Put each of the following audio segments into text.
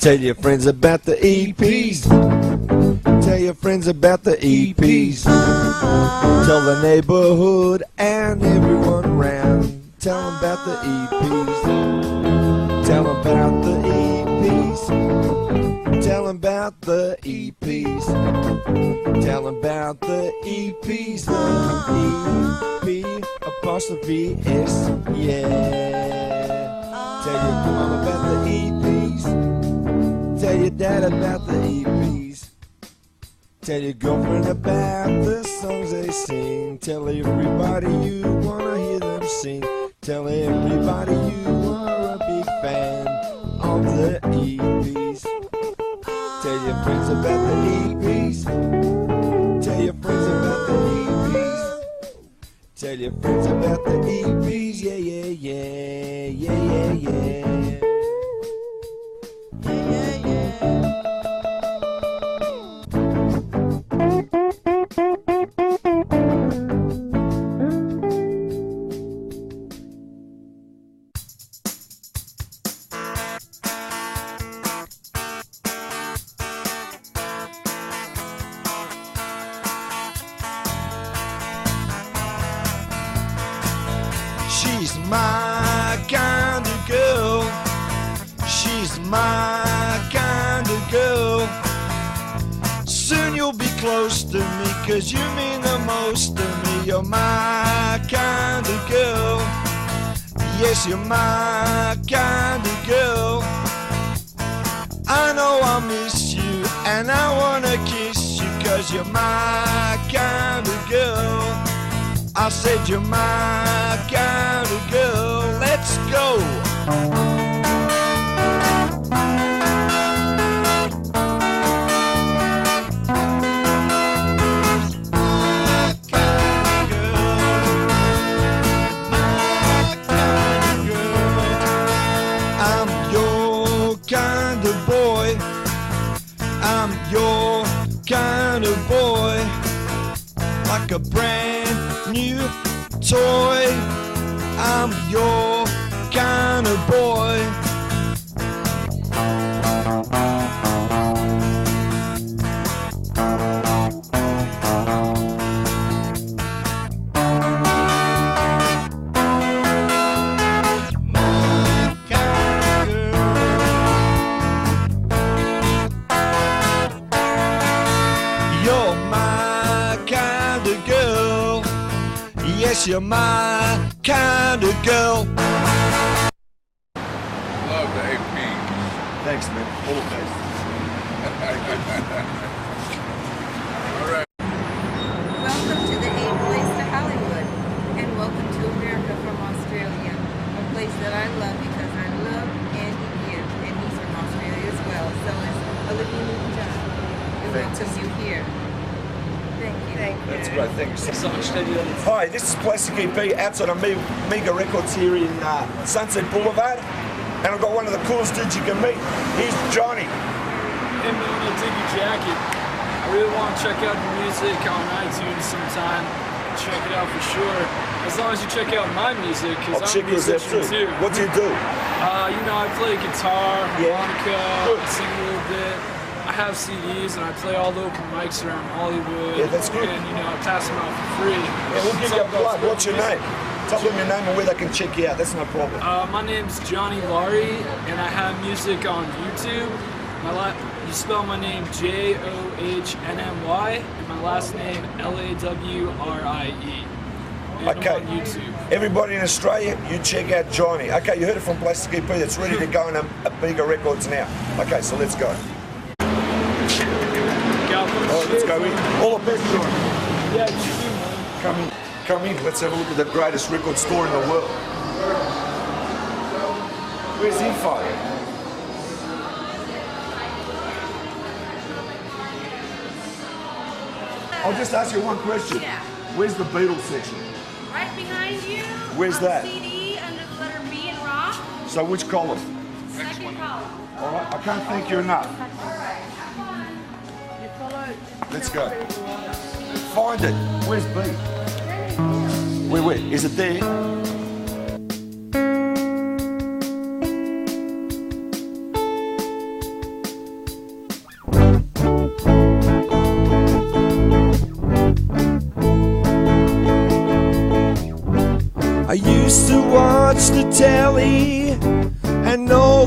Tell your friends about the EPs. Tell your friends about the EPs. Tell the neighborhood and everyone around. Tell them about the EPs. Tell them about the EPs. Tell them about the EPs. Tell them about the EPs. The EP apostrophe S. Yeah. Tell your mom about the EPs. Tell your dad about the EPs. Tell your girlfriend about the songs they sing. Tell everybody you wanna hear them sing. Tell everybody you are a big fan of the EPs. Tell your friends about the EPs. Tell your friends about the EPs. Tell your friends about the EPs. Yeah, yeah, yeah, yeah, yeah, yeah. She's my kind of girl. She's my kind of girl. Soon you'll be close to me, 'cause you mean the most to me. You're my kind of girl. Yes, you're my kind of girl. I know I'll miss you and I wanna kiss you, 'cause you're my kind of girl. I said you're my kind of girl. Let's go. I'm your kind of boy. I'm your kind of boy. Like a brand new toy. I'm your kind of boy. You're my kind of girl. Yes, you're my kind of girl. Love the AP. Thanks, man. All the best. All right. Welcome to the A place to Hollywood, and welcome to America from Australia, a place that I love because I love Andy Gibb, and he's from Australia as well. So is Olivia Newton-John. We welcome you here. Thank you. Thank you. That's great. Thank you So much to do. Hi, this is Plastic EP outside of Mega Records here in Sunset Boulevard. And I've got one of the coolest dudes you can meet. He's Johnny. Hey man, I dig your jacket. I really want to check out your music on iTunes sometime. Check it out for sure. As long as you check out my music, because I'll I'm check a yours out musician too. too. What do you do? You know, I play guitar, Yeah. harmonica, Good. sing a little bit. I have CDs and I play all the open mics around Hollywood. Yeah, that's good. And you know, I pass them out for free. Yeah, we'll give you a plug. What's your name? Tell them your name and where they can check you out. That's no problem. My name's Johnny Laurie, and I have music on YouTube. You spell my name Johnnmy, and my last name Lawrie. And Okay. I'm on YouTube. Everybody in Australia, you check out Johnny. Okay, you heard it from Plastic EP. That's ready to go on a bigger records now. Okay, so let's go. Oh, let's go in. All the best, Johnny. Yeah, you do, man. Come in. Let's have a look at the greatest record store in the world. Where's info? I'll just ask you one question. Yeah. Where's the Beatles section? Right behind you. Where's on that? CD under the letter B in rock. So which column? Second column. All right, I can't thank you enough. Let's go. Find it. Where's B? Where? Is it there?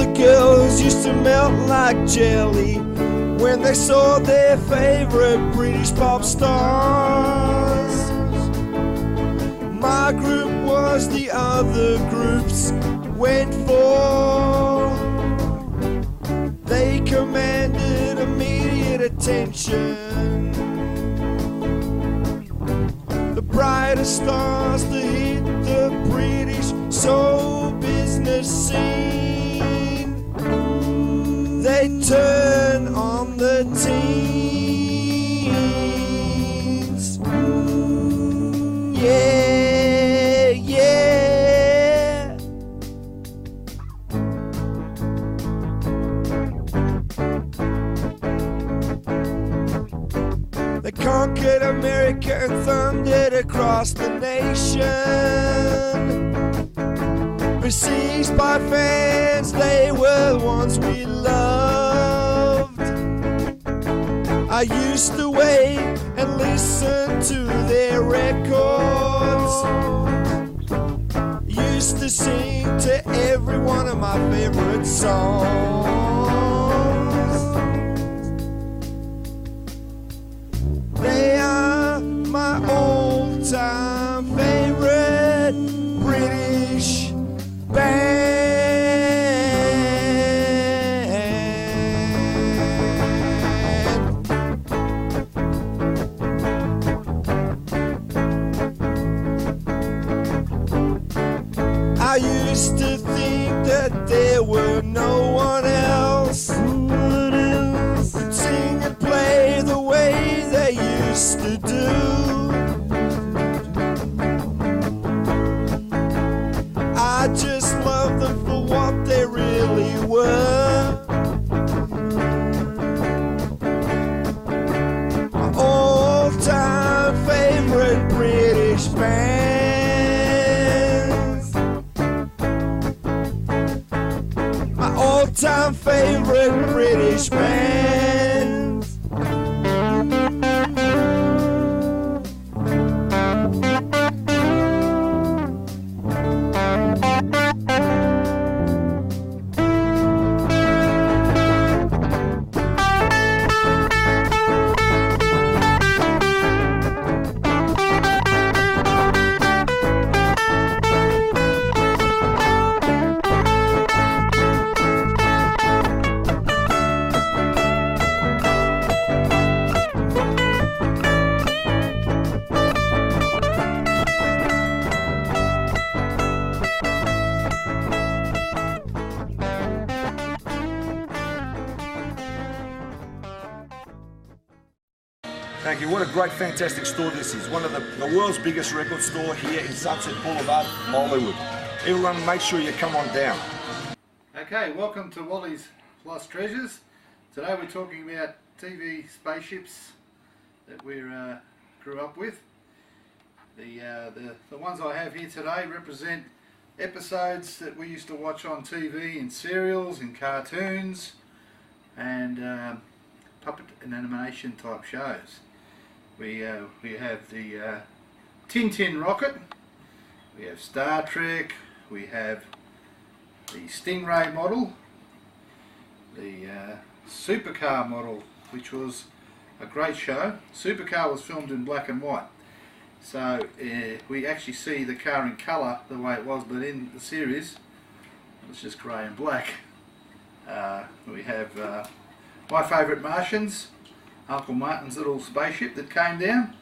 the girls used to melt like jelly when they saw their favorite British pop stars. My group was the other groups went for. They commanded immediate attention. The brightest stars to hit the British show business scene. They turn on the teens. Yeah, yeah. They conquered America and thundered across the nation. Besieged by fans, they were the ones we loved. I used to wait and listen to their records. Used to sing to every one of my favorite songs. They are my all-time favorite British band. I used to think that there were no one else who'd sing and play the way they used to do. I just love them for what they really were. My all-time favorite British bands. My all-time favorite British bands. Thank you. What a great, fantastic store this is. One of the world's biggest record store here in Sunset Boulevard, Hollywood. Everyone, make sure you come on down. Okay, welcome to Wally's Lost Treasures. Today we're talking about TV spaceships that we grew up with. The ones I have here today represent episodes that we used to watch on TV in serials, in cartoons, and puppet and animation type shows. We have the Tintin rocket, we have Star Trek, we have the Stingray model, the Supercar model, which was a great show. Supercar was filmed in black and white, so we actually see the car in colour the way it was, but in the series it was just grey and black. We have My Favourite Martians, Uncle Martin's little spaceship that came down.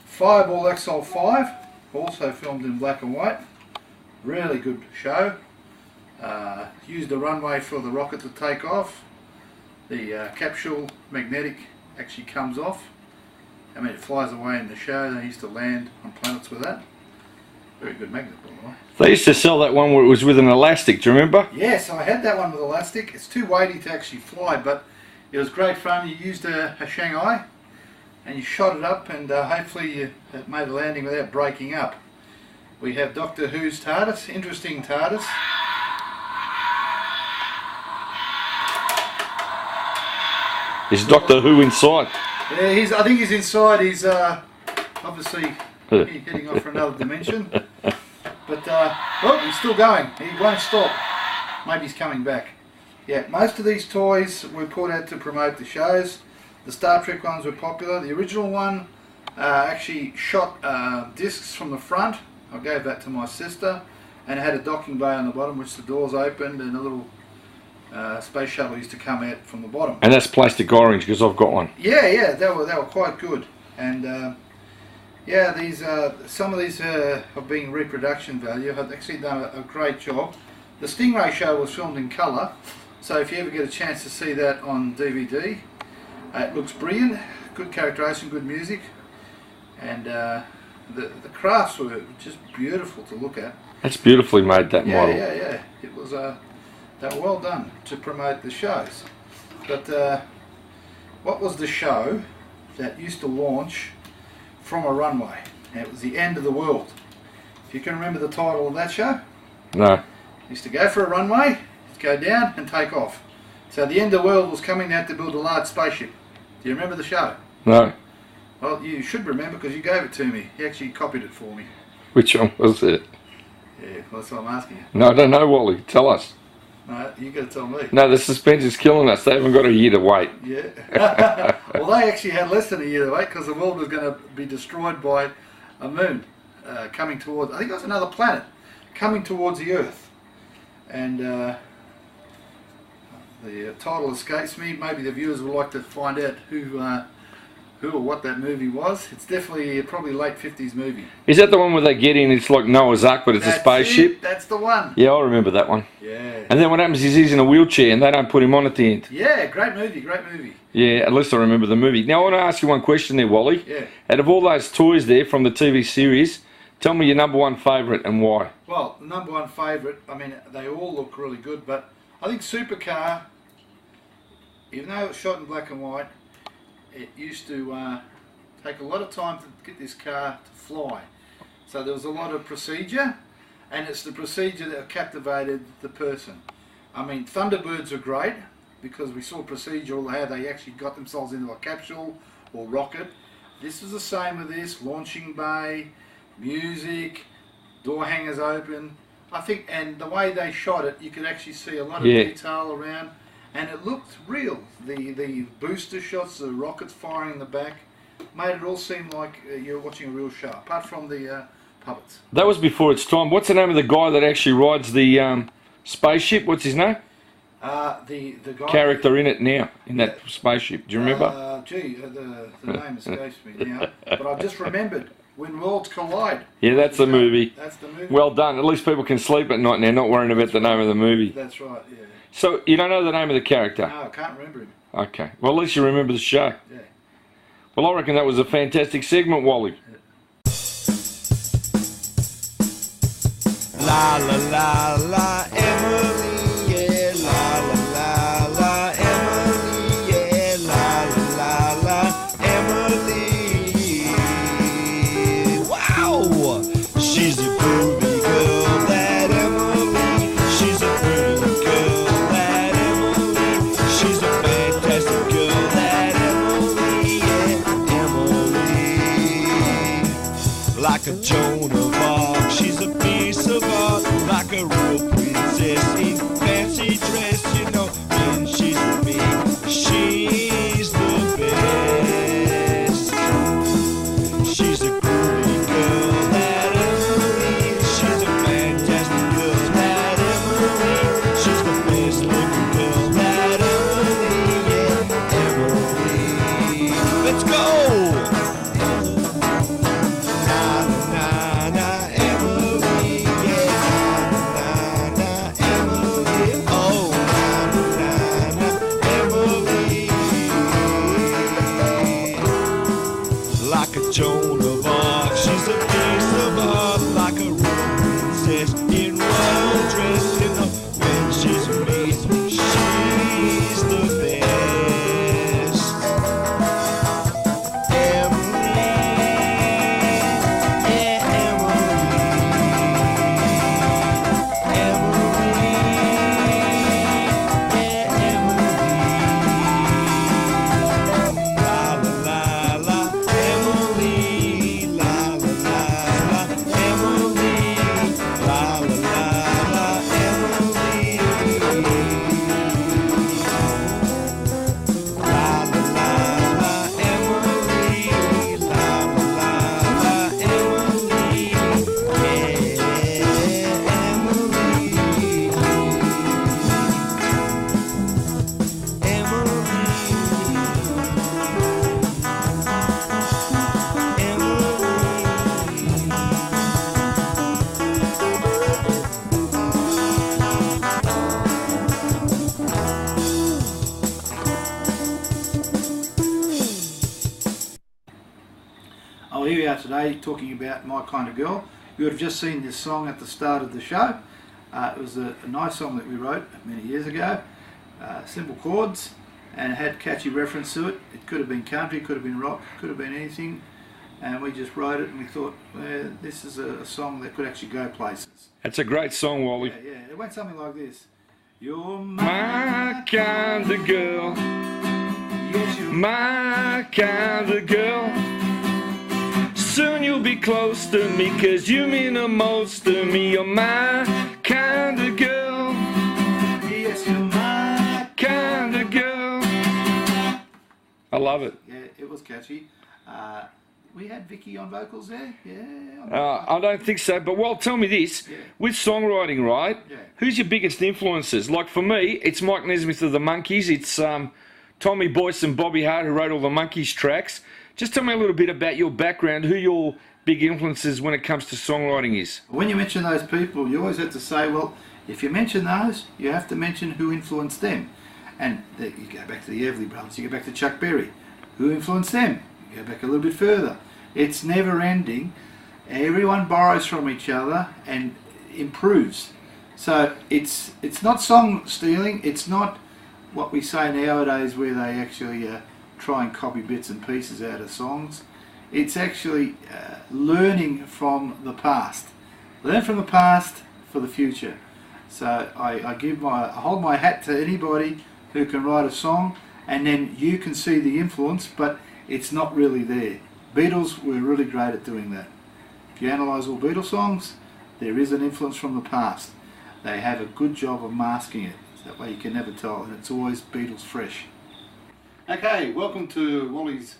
Fireball XL5, also filmed in black and white. Really good show. Used a runway for the rocket to take off. The capsule magnetic actually comes off. I mean, it flies away in the show. They used to land on planets with that. Very good magnet, by the way. They used to sell that one where it was with an elastic, do you remember? Yes, I had that one with elastic. It's too weighty to actually fly, but it was great fun. You used a Shanghai and you shot it up, and hopefully you made a landing without breaking up. We have Doctor Who's TARDIS, interesting TARDIS. Is Doctor Who inside? Yeah, I think he's inside. He's obviously heading off for another dimension. But oh, he's still going. He won't stop. Maybe he's coming back. Yeah, most of these toys were put out to promote the shows. The Star Trek ones were popular. The original one actually shot discs from the front. I gave that to my sister, and it had a docking bay on the bottom which the doors opened, and a little space shuttle used to come out from the bottom. And that's plastic orange because I've got one. Yeah, they were quite good. And yeah, these some of these have been reproduction value. Have actually done a great job. The Stingray show was filmed in colour, so if you ever get a chance to see that on DVD, it looks brilliant. Good characterization, good music, and the crafts were just beautiful to look at. That's beautifully made, that model. Yeah. It was they were well done to promote the shows. But what was the show that used to launch from a runway? It was the end of the world. If you can remember the title of that show? No. Used to go for a runway, go down and take off. So the end of the world was coming out to build a large spaceship. Do you remember the show? No. Well, you should remember because you gave it to me. You actually copied it for me. Which one was it? Yeah, that's what I'm asking you. No, I don't know, Wally. Tell us. No, you got to tell me. No, the suspense is killing us. They haven't got a year to wait. Yeah. Well, they actually had less than a year to wait because the world was going to be destroyed by a moon coming towards, I think it was another planet, coming towards the Earth. And the title escapes me. Maybe the viewers would like to find out who or what that movie was. It's definitely probably late 50s movie. Is that the one where they get in, it's like Noah's Ark, but it's a spaceship? That's the one. Yeah, I remember that one. Yeah. And then what happens is he's in a wheelchair and they don't put him on at the end. Yeah, great movie, great movie. Yeah, at least I remember the movie. Now I want to ask you one question there, Wally. Yeah. Out of all those toys there from the TV series, tell me your number one favourite and why. Well, the number one favourite, I mean, they all look really good, but I think Supercar, even though it was shot in black and white, it used to take a lot of time to get this car to fly. So there was a lot of procedure, and it's the procedure that captivated the person. I mean, Thunderbirds are great because we saw procedural how they actually got themselves into a capsule or rocket. This is the same with this, launching bay, music, door hangers open. I think, and the way they shot it, you could actually see a lot of detail around. And it looked real. The booster shots, the rockets firing in the back, made it all seem like you're watching a real show, apart from the puppets. That was before its time. What's the name of the guy that actually rides the spaceship? What's his name? The guy... Character in it now, in that spaceship. Do you remember? The name escapes me now. But I've just remembered, When Worlds Collide. Yeah, that's the movie. That's the movie. Well done. At least people can sleep at night now, not worrying about the name of the movie. That's right, yeah. So, you don't know the name of the character? No, I can't remember him. Okay. Well, at least you remember the show. Yeah. Well, I reckon that was a fantastic segment, Wally. La la la la Emily, yeah, la la la la Emily, yeah, la la la la Emily. Wow, she's a groovy girl, that Emily. She's a pretty girl, that Emily. She's a fantastic girl, that Emily, yeah, Emily. Like a Joan of Arc, she's a piece of art, like a real princess in fancy dress, you know, when she's with me, she's the best. She's a groovy girl, that Emily. She's a fantastic girl, that Emily. She's the best looking girl, that Emily, yeah, Emily. Let's go! Joan of Arc, she's a piece of art, like a real princess in royal dress, you know, when she's with me, she's the best. Emily, yeah, Emily, Emily, yeah, Emily, la la la la. Emily, are today talking about My Kind of Girl. You would have just seen this song at the start of the show. It was a nice song that we wrote many years ago. Simple chords, and it had catchy reference to it. It could have been country, could have been rock, could have been anything. And we just wrote it and we thought, well, this is a song that could actually go places. That's a great song, Wally. Yeah, it went something like this. You're My kind of girl, yes, you're my kind of girl. Soon you'll be close to me, 'cause you mean the most to me. You're my kind of girl, yes, you're my kind of girl. I love it. Yeah, it was catchy. We had Vicky on vocals there, yeah. I don't think so, but well, tell me this. Yeah. With songwriting, right? Yeah. Who's your biggest influences? Like for me, it's Mike Nesmith of the Monkees. It's Tommy Boyce and Bobby Hart who wrote all the Monkees tracks. Just tell me a little bit about your background, who your big influences when it comes to songwriting is. When you mention those people, you always have to say, well, if you mention those, you have to mention who influenced them. And you go back to the Everly Brothers, you go back to Chuck Berry. Who influenced them? You go back a little bit further. It's never ending. Everyone borrows from each other and improves. So it's not song stealing. It's not what we say nowadays where they actually try and copy bits and pieces out of songs. It's actually learning from the past. Learn from the past for the future. So I hold my hat to anybody who can write a song, and then you can see the influence, but it's not really there. Beatles were really great at doing that. If you analyse all Beatles songs, there is an influence from the past. They have a good job of masking it. So that way you can never tell, and it's always Beatles fresh. Okay, welcome to Wally's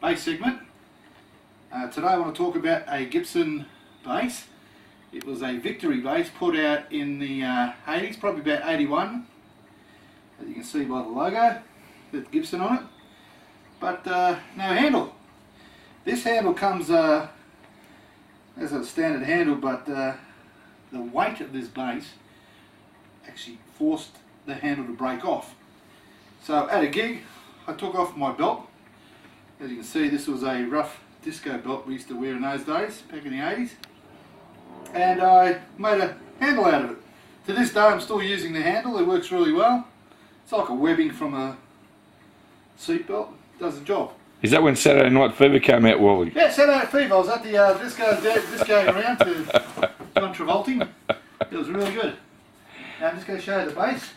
bass segment. Today I want to talk about a Gibson bass. It was a Victory bass put out in the 80s, probably about 81. As you can see by the logo, with Gibson on it. But no handle. This handle comes as a standard handle, but the weight of this bass actually forced the handle to break off. So at a gig, I took off my belt. As you can see, this was a rough disco belt we used to wear in those days, back in the 80s. And I made a handle out of it. To this day I'm still using the handle, it works really well. It's like a webbing from a seat belt, does the job. Is that when Saturday Night Fever came out, Wally? Yeah, Saturday Night Fever. I was at the disco around to John Travolting. It was really good. Now I'm just going to show you the bass.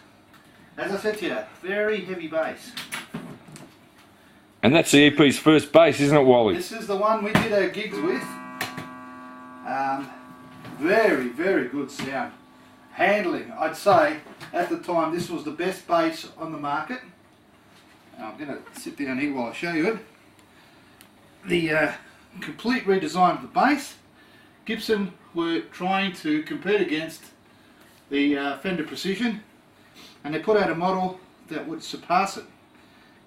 As I said to you, very heavy bass. And that's the EP's first bass, isn't it, Wally? This is the one we did our gigs with. Very, very good sound. Handling, I'd say at the time this was the best bass on the market. I'm going to sit down here while I show you it. The complete redesign of the bass. Gibson were trying to compete against the Fender Precision, and they put out a model that would surpass it.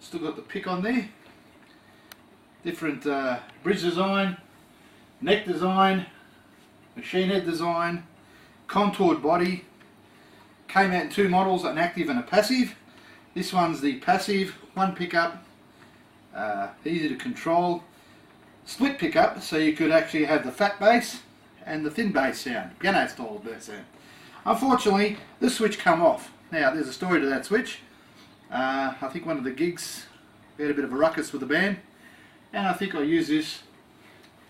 Still got the pick on there. Different bridge design, neck design, machine head design, contoured body. Came out in two models, an active and a passive. This one's the passive, one pickup, easy to control, split pickup, so you could actually have the fat bass and the thin bass sound, piano style bass sound. Unfortunately, the switch come off. Now there's a story to that switch. I think one of the gigs we had a bit of a ruckus with the band, and I think I used this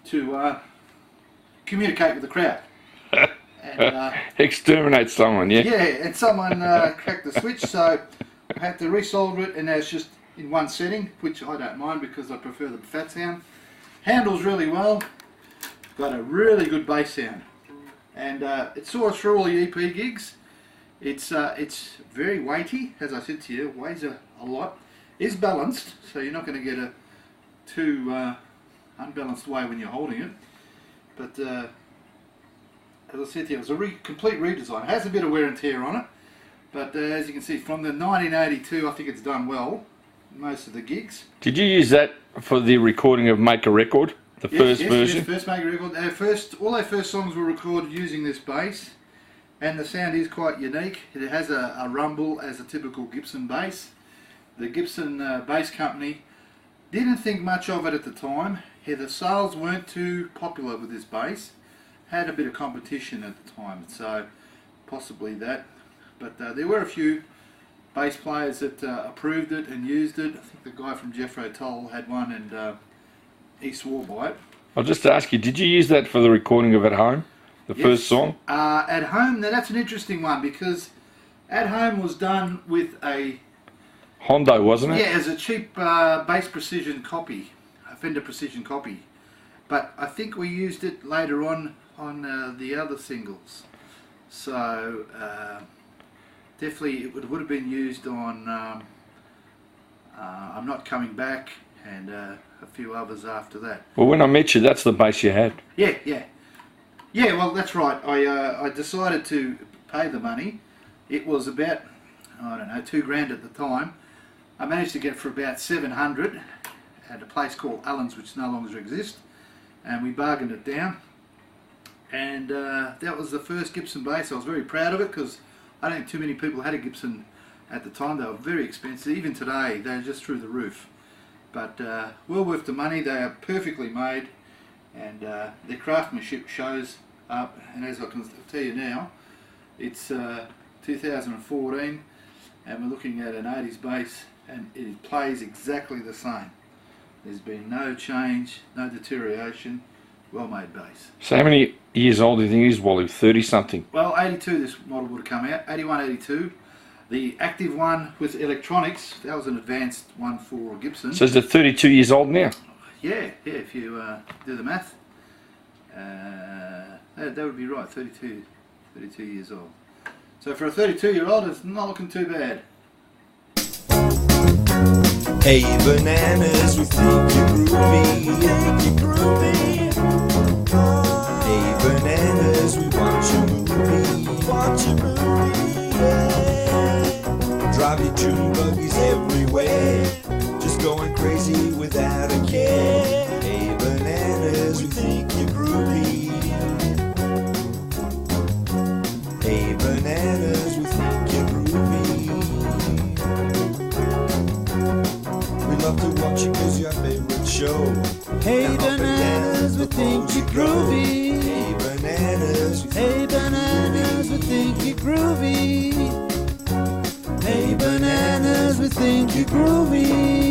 to communicate with the crowd. And, exterminate someone, yeah? Yeah, and someone cracked the switch, so I had to resolder it, and now it's just in one setting, which I don't mind because I prefer the fat sound. Handles really well, got a really good bass sound, and it saw us through all the EP gigs. It's very weighty, as I said to you, weighs a lot. Is balanced, so you're not going to get a too unbalanced way when you're holding it. But as I said to you, it was a complete redesign. It has a bit of wear and tear on it, but as you can see, from the 1982, I think it's done well. Most of the gigs. Did you use that for the recording of Make a Record, the first version? Yes, first Make a Record. All our first songs were recorded using this bass, and the sound is quite unique. It has a rumble as a typical Gibson bass. The Gibson bass company didn't think much of it at the time. the sales weren't too popular with this bass. Had a bit of competition at the time, so possibly that. But there were a few bass players that approved it and used it. I think the guy from Jethro Tull had one, and he swore by it. I'll just ask you, did you use that for the recording of At Home, the first song? At Home, now that's an interesting one, because At Home was done with a Hondo, wasn't it? Yeah, as a cheap bass precision copy, a Fender Precision copy. But I think we used it later on the other singles. So definitely it would have been used on I'm Not Coming Back, and a few others after that. Well, when I met you, that's the bass you had. Yeah. Well, that's right. I decided to pay the money. It was about, I don't know, $2,000 at the time. I managed to get it for about $700 at a place called Allen's, which no longer exists, and we bargained it down. And that was the first Gibson bass. I was very proud of it, because I don't think too many people had a Gibson at the time. They were very expensive. Even today, they're just through the roof. But well worth the money. They are perfectly made, and their craftsmanship shows up. And as I can tell you now, it's 2014, and we're looking at an 80s bass, and it plays exactly the same. There's been no change, no deterioration. Well made bass. So how many years old do you think it is, Wally? 30 something? Well, 82 this model would have come out. 81, 82. The active one with electronics, that was an advanced one for Gibson. So is it 32 years old now? Yeah, if you do the math. That would be right, 32 years old. So for a 32-year-old, it's not looking too bad. Hey bananas, we think you're groovy. Hey bananas, we watch your movie. Yeah. Drive your tune buggies everywhere, just going crazy without a care. Hey bananas, we think you're groovy. Hey bananas, we think you're groovy. We love to watch you 'cause your favorite show. Hey bananas, we think you're groovy. Hey bananas, we think you're groovy. Hey bananas, we think you're groovy.